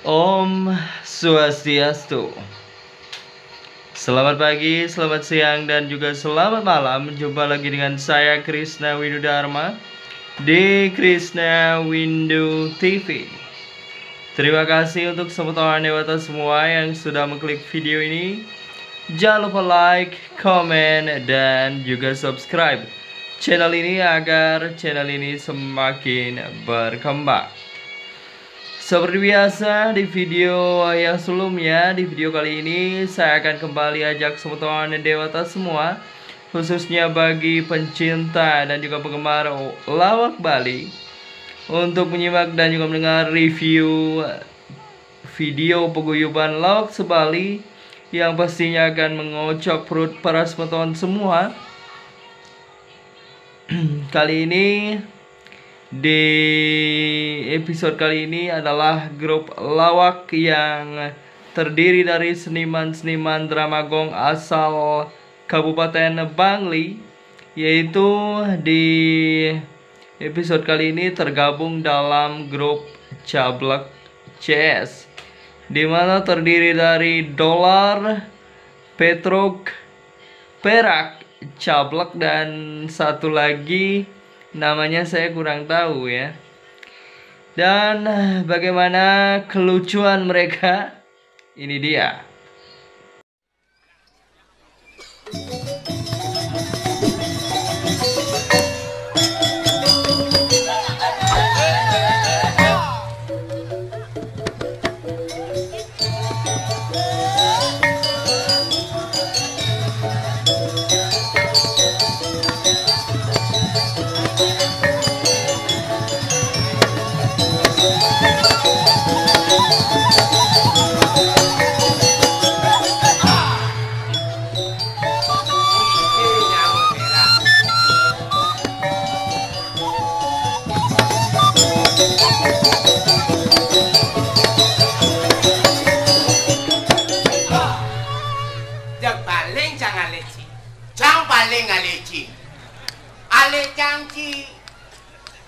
Om Swastiastu. Selamat pagi, selamat siang, dan juga selamat malam. Jumpa lagi dengan saya Krishna Widudharma di Krishna Windu TV. Terima kasih untuk teman-teman dewata semua yang sudah mengklik video ini. Jangan lupa like, komen, dan juga subscribe channel ini agar channel ini semakin berkembang. Seperti biasa di video yang sebelumnya, di video kali ini saya akan kembali ajak teman-teman dewata semua, khususnya bagi pencinta dan juga penggemar lawak Bali, untuk menyimak dan juga mendengar review video paguyuban lawak sebali yang pastinya akan mengocok perut para teman-teman semua. Kali ini, di episode kali ini adalah grup lawak yang terdiri dari seniman-seniman drama gong asal Kabupaten Bangli, yaitu di episode kali ini tergabung dalam grup Cablek CS, di mana terdiri dari Dolar, Petruk, Perak, Cablek, dan satu lagi namanya saya kurang tahu ya. Dan bagaimana kelucuan mereka? Ini dia.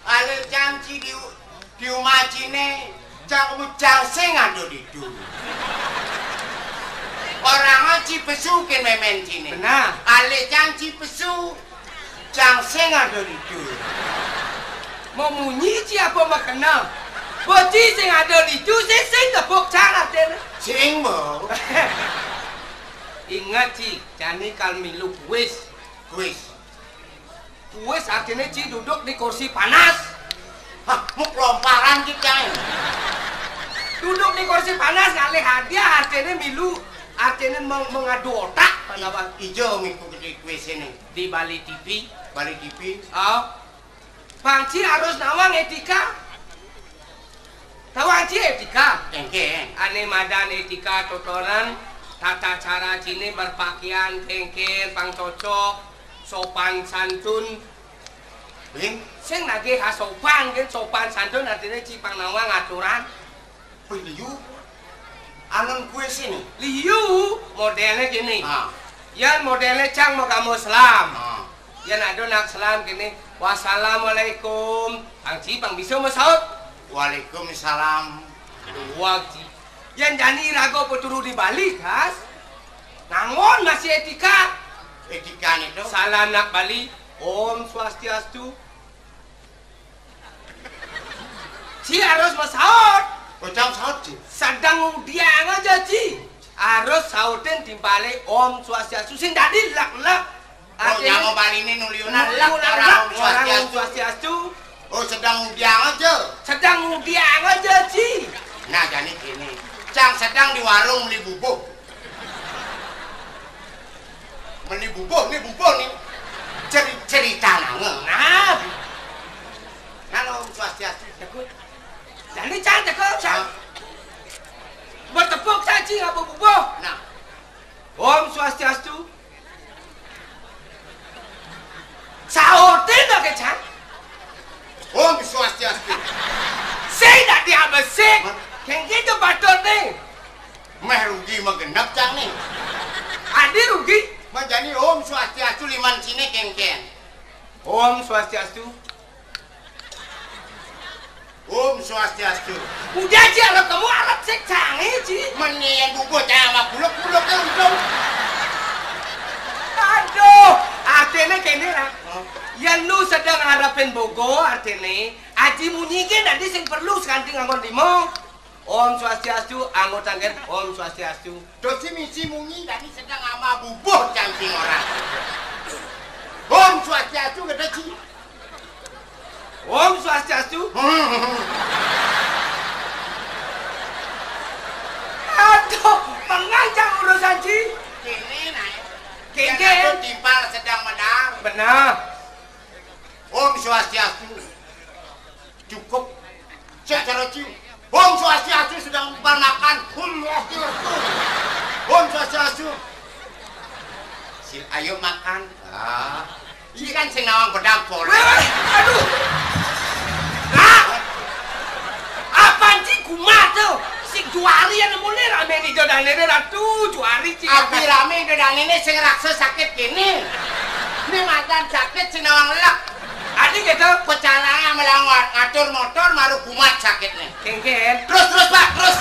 Ale janji di umajine cang sing ando didu. Orang ngaji pesu ken memen cine. Benar. Ale janji pesu cang sing ando didu. Mau munyi ci apa makena? Boti sing ando didu sing tepuk cang aten. Sing mo. Ingat ci, jani kal milu kuis. Kuis artinya ci duduk di kursi panas. Hah, muk lomparan kita. Duduk di kursi panas ngalih hadiah artinya milu, artinya mengadu otak. Panawang ijo mengikuti kuis ini di Bali TV. Oh, Panci harus nawang etika. Tahu Anci etika? Kengke. Ane madan etika totoran, tata cara cini berpakaian kengken, pang cocok, sopan santun. Ling, sing nagih sopan kan, sopan santun artinya cipang nawang aturan. liu, anon kuis ini. Liu modelnya gini. Ah. Yan modelnya cang mau kamu selam. Ah. Yan ada nak selam gini. Wassalamualaikum. Pang cipang bisa masaut. Waalaikumsalam. Wajib. Yan jani rago peturu di Bali kas. Nangon masih etika. Etika itu. Salam nak Bali. Om Swastiastu. Ci harus masaut. Bocang saut sih. Sedang udiang aja Ci. Harus sautin timbale Om Swastiastu. Sing tadi lak-lak. Oh, yang Bali ini nuliunan lak orang Om Swastiastu. Oh, sedang udiang aja. Sedang udiang aja Ci. Nah, jadi gini. Cang sedang di warung beli bubuk. Beli bubuk nih. Cerita nangeng. Nah, Halo, Om Swastiastu. jadi cantik kok, Cang. Bertepuk caci nggak bubuh. Nah, Om Swastiastu. Sautin nggak ke Cang? Om Swastiastu. Saya tak diabesik. Kayak gitu patut nih. Meh rugi magenap Cang nih. Adi rugi. Menjadi Om Swastiastu liman sini kengken. Om Swastiastu. Om Swastiastu. Udah aja lo kamu alat Sik canggih, Ci. Menian bubur cah sama buluk-buluk ke untung. Aduh, artinya kene lah. Yang lu sedang harapin bogo artinya aji munyikin nanti sing perlu sekanting anggon limo. Om Swastiastu, anggota nggen Om Swastiastu. Dosi misi munyi tadi sedang sama bubur camping orang. Om Swastiastu gede Ci. Om Swastiastu. Aduh, pengancam urusan Ci. Kini naik. Kengke. Yang itu timpal sedang menang. Benar. Om Swastiastu. Cukup. Cek cara Ci. Om Swastiastu sedang makan. Om Swastiastu. Si ayo makan. Ah. Ini kan sing nawang bedang boleh. Aduh. Nah. Apaan Ci kumat tuh? Si juari yang mulai rame di jodoh ini ratu juari Ci. Abi rame dedang ini sing raksa sakit gini. Ini mantan sakit sing nawang lek. Adik gitu. Pecanangnya melanggar ngatur motor maru kumat sakitnya. Kengken. Terus Pak, terus.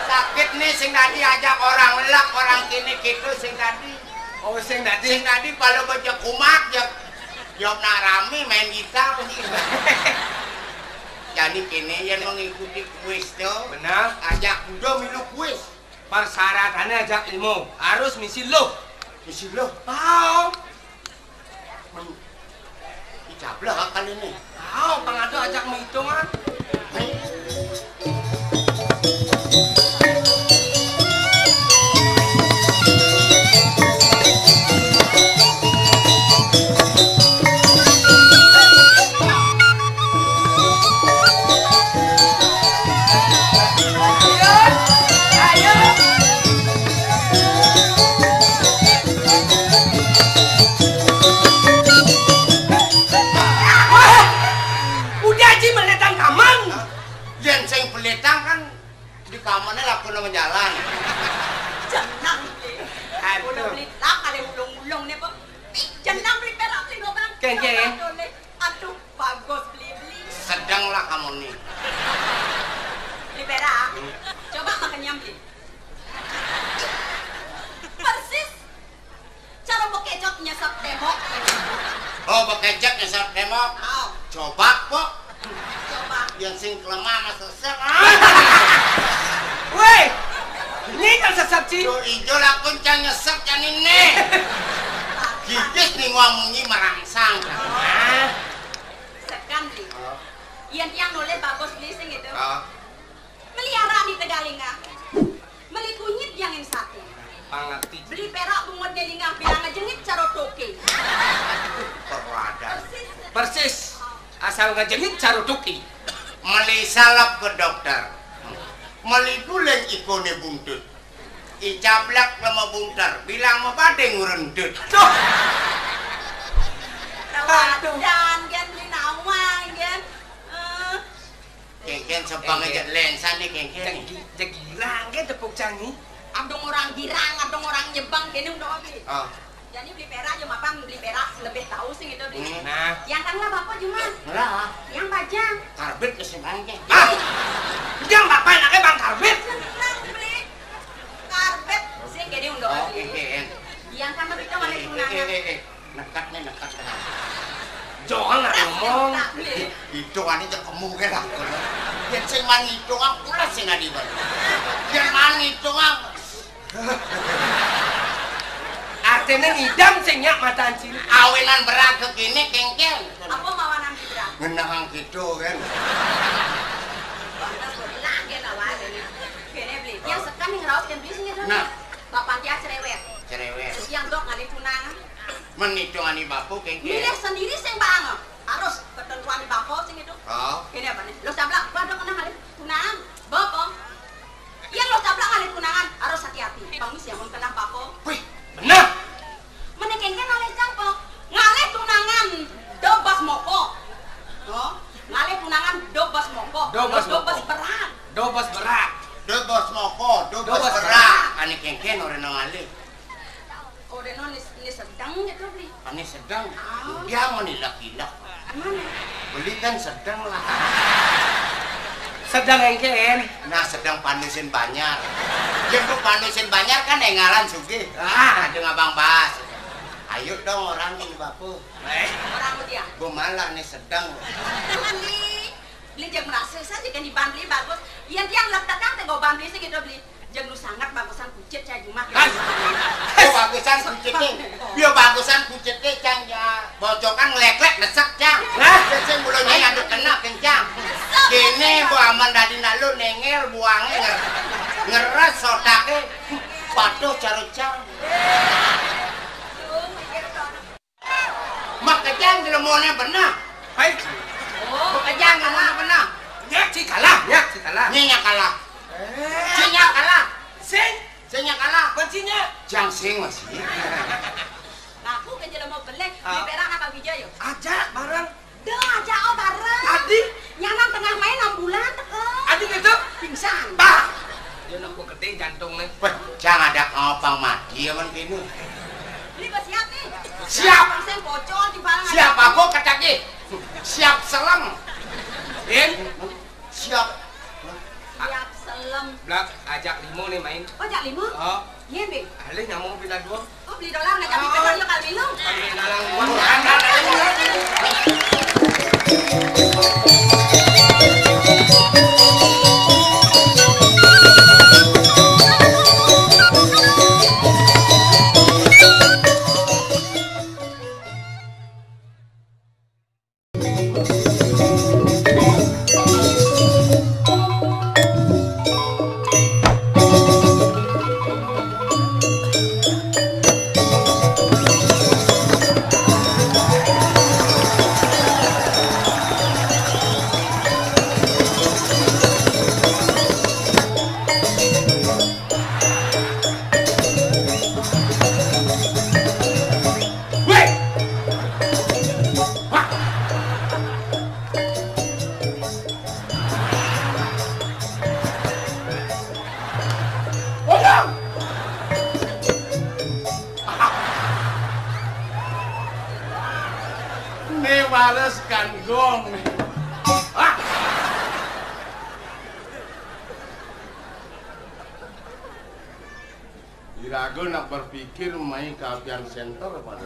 Sakit nih sing tadi ajak orang lek, orang kini gitu sing tadi. Oh sing tadi. Sing tadi kalau baca kumat ya nak rame main gitar. Jadi kini yang mengikuti kuis tuh. Benar. Ajak kuda milu kuis. Persyaratannya ajak ilmu. Harus misi lo. Misi lo. Tahu. Icablah kali ini. Tahu pengadu ajak menghitungan. Kamarnya laku nama jalan. Jangan beli. Udah beli lah kali ulung-ulung nih bu. Jangan beli perak beli gobang. Kengke. Aduh bagus beli. Sedanglah kamu nih. Beli perak. Coba makannya beli. Persis. Cara bekecot nyesap tembok. Oh bekecot nyesap tembok. Oh. Coba kok. Coba. Yang sing kelemah mas sesek. Woi, ini kan sesap Ci. Tuh ijo lah kuncang nyesek kan ini. Gigis nih ngamungi merangsang. Sekan beli. Yang noleh bagus beli sing itu. Oh. Melihara di Tegalinga. Beli kunyit yang satu. Pangerti. Beli perak bungut nelingah bilang ngejengit caro toke. Perwadan. Persis. Asal ngejengit carutuki. Meli salap ke dokter. Meli puleng ikone buntut. Icablak nama buntar. Bilang mau badeng ngurendut. Tuh. Tawadan kan beli nawang kan. Kengken sebang aja lensa nih kengken. Jegilang ke tepuk canggih. Adong orang girang, adong orang nyebang kene udah habis. Oh. Jadi beli perak cuma apa beli perak lebih tahu sih gitu beli. Nah. Yang kan lah bapak cuma. Lah. Yang bajang. Karbit kesemangnya. Ah. Yang bapak anaknya Bang Karbit. Senang beli karpet sih kene udah Oh, habis. kengken. Yang kan lebih tahu mana tunangan. Nekat nih, nekat. Jangan lah ngomong. Tak beli. Itu kan itu kamu lah. Yang sing man itu kan pula sing adi bang. Yang man itu kan. Artinya ngidam sing nyak mata ancil. Awenan berat begini kengken. Apa mawanan kita? Ngenahang gitu kan. Batas belah kan awal ini. Kene beli. Yang sekan yang raut kan beli sih gitu. Nah. Bapak dia cerewet. Cerewet. Yang dok ngali tunangan. Menitungani bapu kengken. Milih sendiri sing banget. Harus ketentuan bapak sing itu. Oh. Ini apa nih? Lo sablak, pada kena kali tunangan, bapak. Yang lo sablak kali tunangan harus hati-hati. Bangus ya mau kena bapak. Wih, benar. Menekengkan oleh campok, ngalih tunangan dobas moko. Oh, ngalih tunangan dobas moko. Dobas moko. Dobas berat. Dobas berat. Dobos moko, dobos Dobos berak. Ani kengken orang ngali. Oh, deno ini sedang gitu beli. Ani sedang. Dia mau nih laki-laki. Mana? Beli kan sedang lah. Sedang engken. Nah sedang panusin banyak. Jemput panusin banyak kan engalan sugih. Ada ngabang Bas. Ayo dong orang ini bapu. Orang dia. Gue malah nih sedang. Beli jeng merasa saja kan di beli bagus. Yang tiang letak kan tengok beli sih gitu beli. Jeng lu sangat bagusan kucit saya cuma. Biar bagusan kucitnya. Biar bagusan kucitnya cang ya. Bocokan ngelek-lek desek cang. Biasanya mulanya ada kena kencang. Kini bu aman dari nalu nengel buangnya ngeres sotaknya. Patuh carucang. Mak kejang dilemonnya benar. Hai. Mak kejang dilemonnya benar. Nyak si kalah, nyak si kalah. Nyak kalah. Nyak kalah. Sing. Nyak kalah. Kuncinya. Jang sing masih. Aku kan jalan mau beli. Di perang apa bija yuk? Ajak bareng. Dah ajak oh bareng. Adi. Nyaman tengah main 6 bulan teken. Adi gitu. Pingsan. Bah. Dia nak keting jantung nih. Wah, jangan ada ngopang mati ya man kini. Beli kok siap nih. Siap. Saya bocor di barang. Siap apa katanya? Siap selam. In. Siap. Siap selem. Blak ajak limo nih main. Oh jak 5? Oh. Iya Bing. Alih nyamuk bila dua. Oh beli dolar ngajak di pesan yuk kali lu. Kami nalang uang. Balaskan gong. Irago nak berpikir main kapian center pada.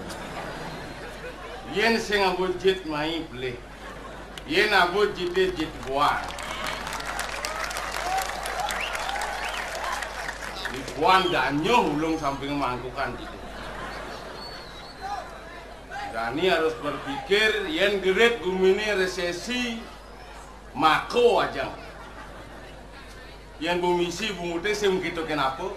Yen sing abujit main play. Yen abujit jit buan. Di buan danyo ulung samping mangkukan itu. Dani harus berpikir yen geret gumini resesi mako aja. Yen bumisi bumute sing gitu kenapa?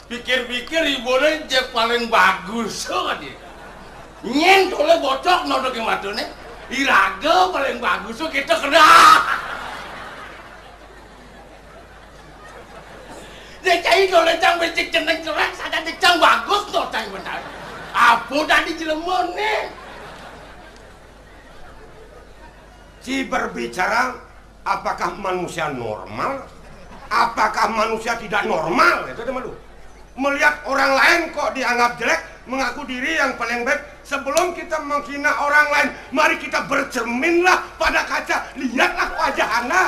Pikir-pikir ibune jek paling bagus kan dia. Nyen tole bocok nodok ke matone. Iraga paling bagus kita kena. Cai kalau cang becik ceneng cerah saja cang bagus tuh cang benar. Apa tadi jelemon nih? Si berbicara apakah manusia normal? Apakah manusia tidak normal? Itu teman lu. Melihat orang lain kok dianggap jelek, mengaku diri yang paling baik. Sebelum kita menghina orang lain, mari kita bercerminlah pada kaca. Lihatlah wajah Anda.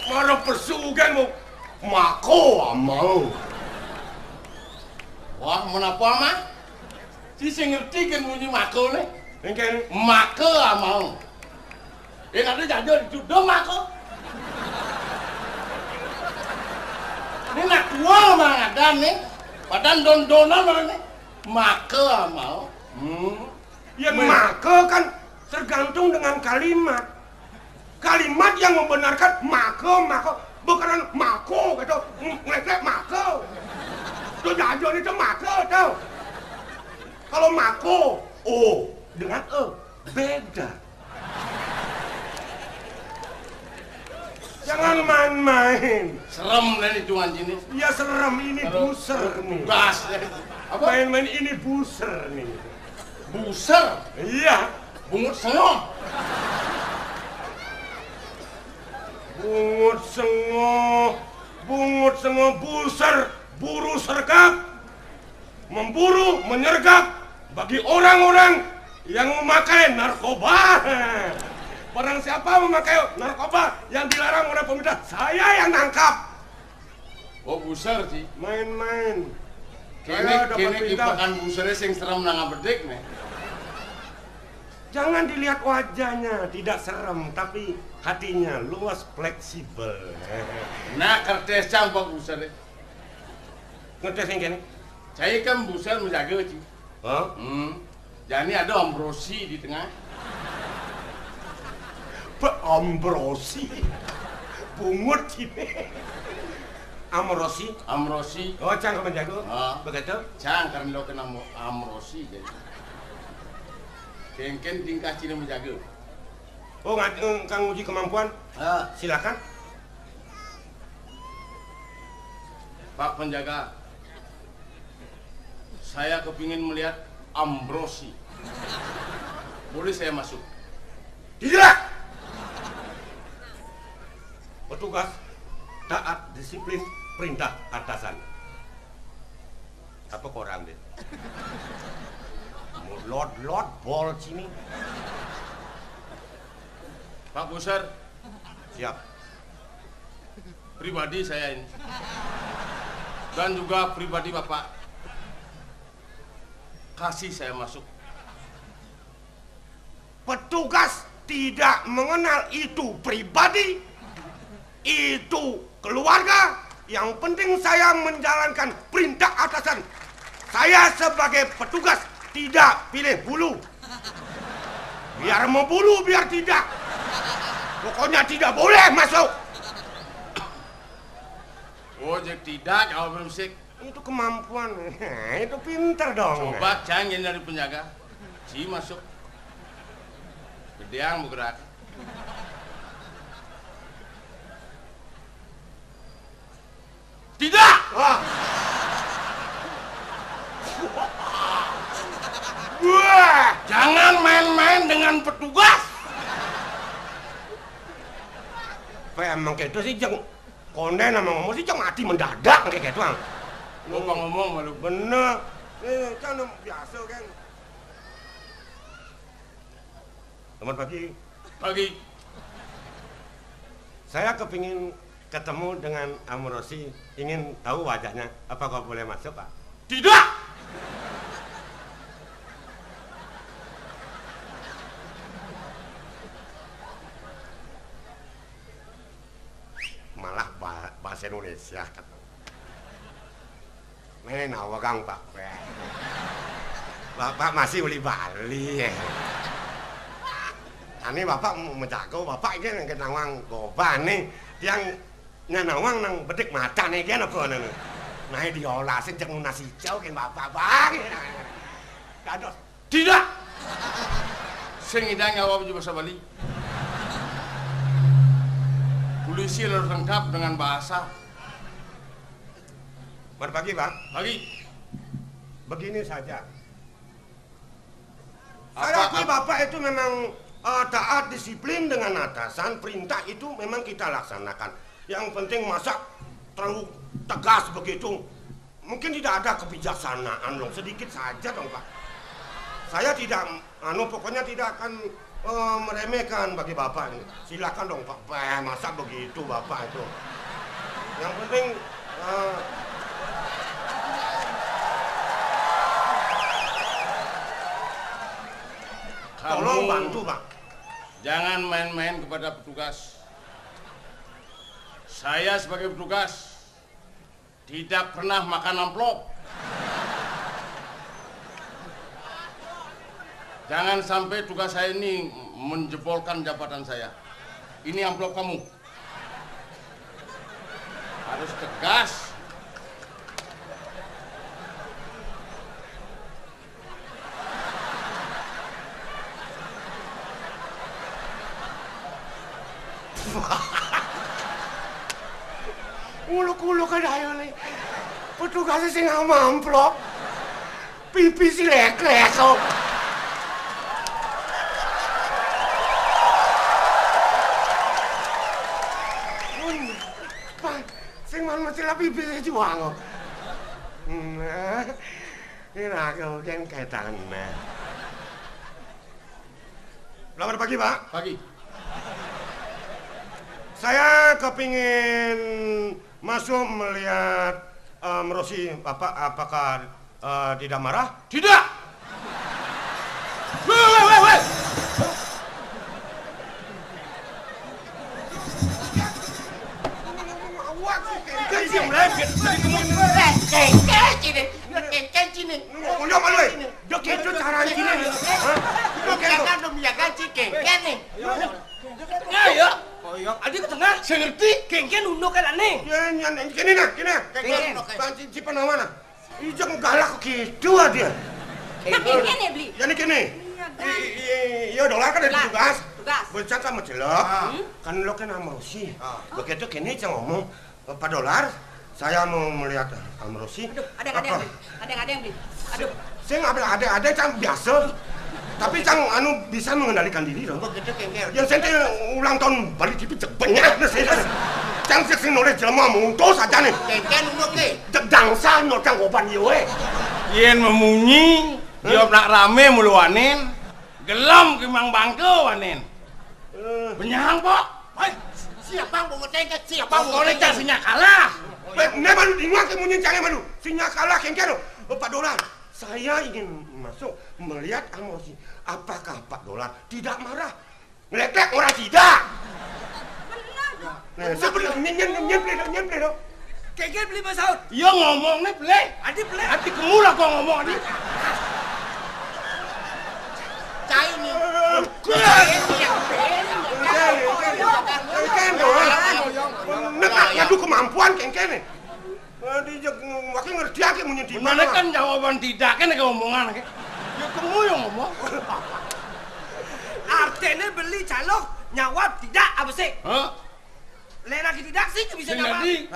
Mana pesugan mau mako mau. Wah, menapa mah? Si sing ngerti kan bunyi mako nih. Mungkin Mako mau. Ini ada jajal judo mako. Ini nak tua mah ada nih. Padahal don-donan mana nih. Mako mau. Ya mako kan tergantung dengan kalimat. Kalimat yang membenarkan mako, bukan mako gitu, ngelek mako. Itu jajal itu mako tau. Kalau mako, o dengan beda. Jangan main-main. Serem nih itu anjing nih. Ya serem ini buser nih. Gas. Apa main-main ini buser nih. Buser. Iya. Bungut sengong. Bungut sengo buser, buru sergap. memburu, menyergap bagi orang-orang yang memakai narkoba. Barang siapa memakai narkoba yang dilarang oleh pemerintah, saya yang nangkap. Oh buser sih. Main-main. Kini kipakan busernya sing serem nang bedek nih. Jangan dilihat wajahnya, tidak serem, tapi hatinya luas, fleksibel. Nah kertes cang pak busernya. Ngetes yang kene? Saya kan buser menjaga sih. Hah? Jadi ada Ambrosi di tengah. Pak Ambrosi. Bungut ini. Amrosi. Oh, cang menjago. Begitu? Cang karena lo kena Amrosi jadi. Kengken tingkah Cina menjaga. Oh, Kang uji kemampuan? Silakan. Pak penjaga, saya kepingin melihat Ambrosi. Boleh saya masuk? Tidak! Petugas taat disiplin perintah atasan. Apa korang deh? Lord bol sini. Pak Buser, Siap. pribadi saya ini dan juga pribadi Bapak kasih saya masuk. Petugas tidak mengenal itu pribadi, itu keluarga. Yang penting saya menjalankan perintah atasan. Saya sebagai petugas tidak pilih bulu. Biar mau bulu, biar tidak. Pokoknya tidak boleh masuk. Oh, jadi tidak, jawab belum sik. Itu kemampuan, itu pinter dong. Coba canggih dari penjaga, si masuk. Gedeang bergerak. Tidak! Wah. Wah, Jangan main-main dengan petugas. apa emang kayak itu sih jeng konden sama ngomong sih jeng mati mendadak kayak gitu. Lupa ngomong malu. Bener, kan biasa kan. Selamat pagi. Pagi. Saya kepingin ketemu dengan Amrosi, ingin tahu wajahnya. Apakah boleh masuk, Pak? Tidak! Malah bahasa Indonesia. Ini nawagang Pak. Bapak masih uli Bali. Ini Bapak menjago, Bapak ini yang kenawang goban nih. Yang nyanawang nang bedik mata nih, kan apa nih. Nah diolah sejeng nasi hijau kan Bapak bang. Kados. Tidak! Sing idang nyawa bahasa Bali. Polisi harus lengkap dengan bahasa. Selamat pagi, Pak. Pagi. Begini saja. Saya akui Bapak itu memang taat disiplin dengan atasan, perintah itu memang kita laksanakan. Yang penting masa terlalu tegas begitu. Mungkin tidak ada kebijaksanaan dong, sedikit saja dong Pak. Saya tidak, pokoknya tidak akan meremehkan bagi Bapak ini. Silakan dong Pak, masa begitu Bapak itu. Yang penting tolong bantu Pak. Jangan main-main kepada petugas. Saya sebagai petugas tidak pernah makan amplop. Jangan sampai tugas saya ini menjebolkan jabatan saya. Ini amplop kamu. Harus tegas. Uluk-uluk ada ayo nih. Petugasnya sih nggak amplop. Pipi si lek-lek kok. Pak, sing man mesti lah pipi saya juang kok. Ini kan kaitan. Selamat pagi, Pak. Pagi. Saya kepingin masuk melihat Rosi. Bapak apakah tidak marah? Tidak. Weh. Ngomong apa lu? Dok itu cara gini. Ayo. Koyok, adi ke tengah. Saya ngerti. Kengken undok kan aneh. Gini nah. Bang Cipan mana? Ijeng galak gitu dia. Kengken ya beli. Ya gini. Iya dolar kan ada tugas. Tugas. Bercak sama celok. Kan lo kan sama Rosi. Begitu kini saya ngomong, Pak Dolar, saya mau melihat Rosi. Aduh, ada yang beli. Aduh. Saya nggak bilang ada cang biasa. Tapi cang bisa mengendalikan diri dong. Begitu kengkel. Yang saya ulang tahun Bali TV banyak saya. Cang sing noleh jelema mutus aja nih. Kengkel unduk ke. Dangsa no cang oban ieu. Yen memunyi, dia nak rame mulu wanen. Gelam ke mang bangke wanen. Benyang, Pak. Siapa mau ngecengke? Siapa Bang mau boleh ngecengke? sinya kalah. Ne malu ingat kemunyin cang malu. Sinya kalah kengkel. Pak Dolar, saya ingin masuk melihat Rosi. Apakah Pak Dolar tidak marah? Ngelek orang tidak. Nah, sebenarnya nyemple dong. Kengken beli masaud. Iya ngomong nih, Ble. Adi beli. Hati kemula kok ngomong adi. Cai nih. Kengken dong. Ngadu kemampuan kengken nih. Di wakil ngerti aja munyin di Mana kan jawaban tidak kan ngomongan ke. Ya kamu yang ngomong. Artinya beli calok nyawab tidak apa sih? Hah? Lelaki tidak sih bisa nyawab. Jadi,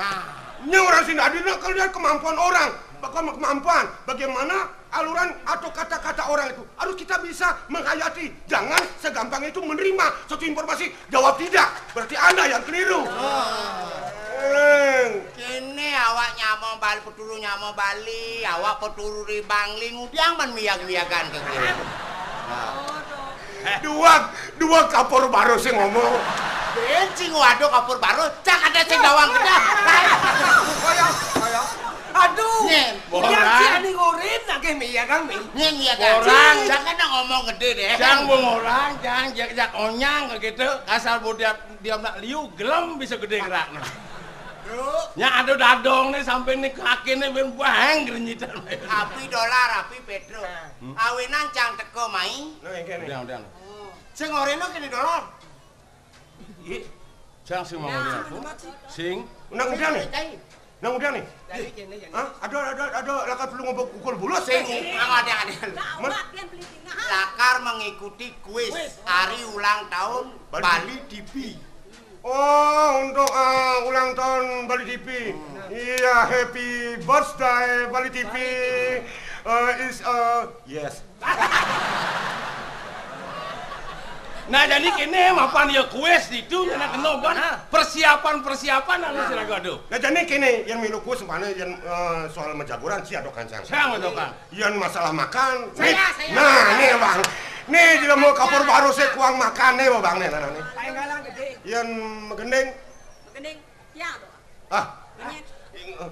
Ini orang sini hadir kalau lihat kemampuan orang, kemampuan bagaimana aluran atau kata-kata orang itu harus kita bisa menghayati. Jangan segampang itu menerima suatu informasi jawab tidak. Berarti Anda yang keliru. Kene awak nyamo bali peturu nyamo Bali, awak peturu di Bangli ngudiang men miyak-miyakan ke kene. Dua kapur baru sih ngomong. Benci waduh kapur baru, cak ada sing gawang kedah. Aduh. Nyen, Yang si ani ngorin nake miya kang mi. nyen ya kan. Orang. Jangan ngomong gede deh. jangan bung orang, jangan jak onyang ke gitu. Asal dia nak liu, gelem bisa gede geraknya. Nya ada dadong nih sampai nih kaki nih ben bang gerinyitan. Api dolar, api petro. Awenan cang teko mai. Nah, yang kene. Udah. Sing oreno kene dolar. Jangan sih mau lihat. Sing. Nang udah nih. Nang udah nih. Dari kene ya. Hah? Ada lakar perlu ngobok ukul bulus. Sing ada. Awak yang beli tinggal. Lakar mengikuti kuis hari ulang tahun Bali TV. Oh, untuk ulang tahun Bali TV. Iya, happy birthday Bali TV. Yes. Nah jadi kini mapan dia kuis itu nak kena ban persiapan anu sira gado. Nah jadi kini yang milu ku sempane yang soal menjagoran si adok kancang. Saya mendokan. Yang masalah makan. Saya. Nah, nih Bang. Nih tidak mau kapur baru saya kuang makan nih Bang nih nah nih. Kayak galang gede. Yang gendeng. Gendeng. Ya tuh. Ah,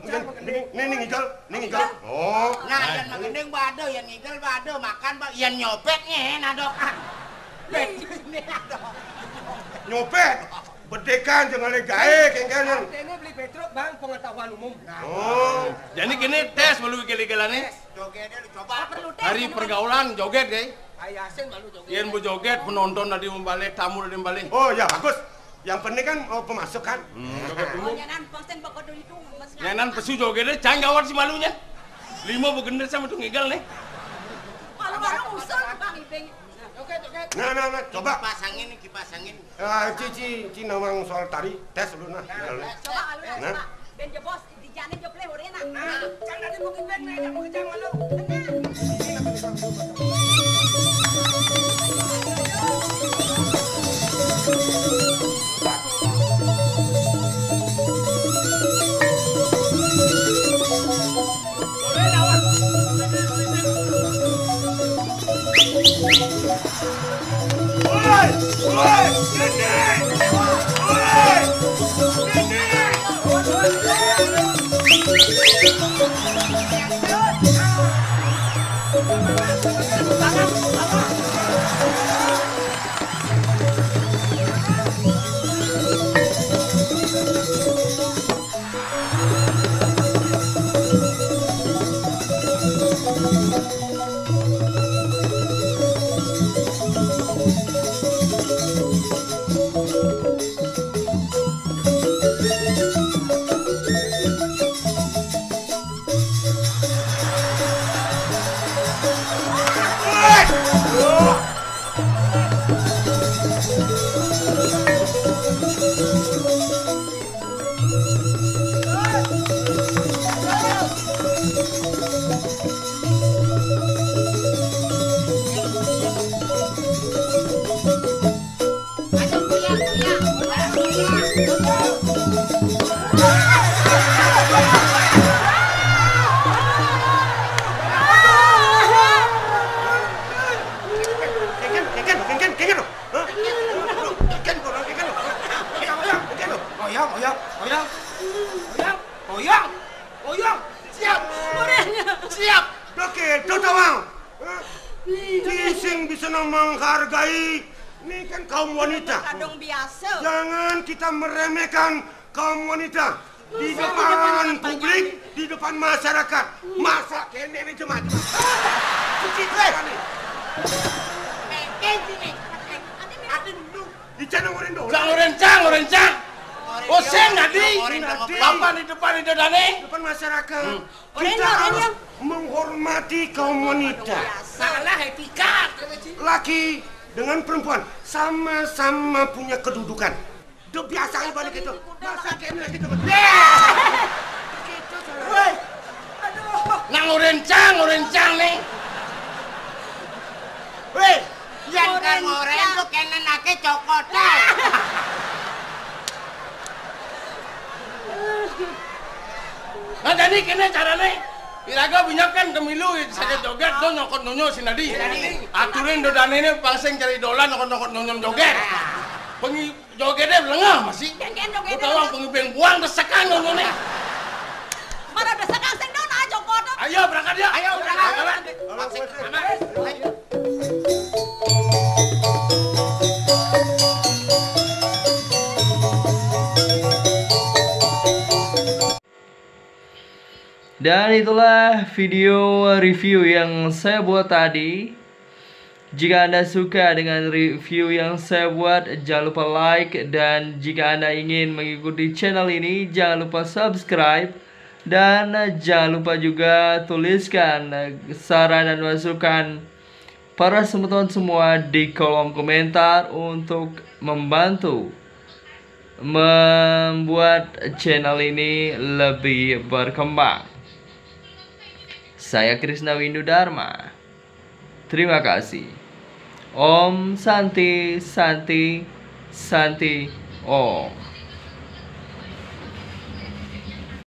Gendeng. nih ngijal. Oh. Nah, yang mengendeng bado, yang ngigel bado, makan pak, yang nyopetnya nadok. Nyopet. Bedekan jangan gae kengkeng. Ini beli petruk bang pengetahuan umum. Oh. Jadi kini tes melalui gele-gelane. Jogetnya dicoba. Perlu tes. Hari pergaulan joget guys. Ayasin baru joget. Yen bu joget penonton tadi membalik, tamu tadi membalik. Oh ya bagus. Yang penting kan pemasok kan. Joget dulu. Oh, jangan konsen pokok dulu itu. Nyanan pesu joget deh, jangan gawat si malunya. 5 begender sama tuh ngigal nih. Kalau usul bang Ipeng. Nah, coba. Kipasangin. Cici nawang soal tari tes dulu nah. Coba alu Nah. coba. Ben jebos dijane jople horena. Jangan ada mungkin baik nih, mau kejang malu. Siap. Oke, Tawang. Cising bisa menghargai. Ini kan kaum wanita. Kadang biasa. Jangan kita meremehkan kaum wanita di depan publik, di depan masyarakat. Masa kene ini cuma. Cuci nih. Dicanang orang dulu. Orencang. Oh, sen nadi. Bapak di depan itu dane. Depan masyarakat. Kita harus menghormati kaum wanita. Salah etika. Laki dengan perempuan sama-sama punya kedudukan. Udah biasa balik itu. Masa kene lagi teman. Woi. Aduh. Nang orencang nih. Woi. Yang kan ngoren tuh kene nake cokotan. Nah jadi kene carane iraga binyakan kemilu saja joget do nyokot nonyo sinadi. Aturin do danene pangseng cari dolan nyokot nonyo joget. Pengi jogetnya lengah masih. Utawang pengi buang desakan nonyone. Mana desakan sing dona jokot. Ayo berangkat ya. Ayo berangkat. Dan itulah video review yang saya buat tadi. Jika Anda suka dengan review yang saya buat, jangan lupa like. Dan jika Anda ingin mengikuti channel ini, jangan lupa subscribe. Dan jangan lupa juga tuliskan saran dan masukan para teman-teman semua di kolom komentar untuk membantu membuat channel ini lebih berkembang. Saya Krishna Windu Dharma. Terima kasih. Om Santi Santi Santi Om.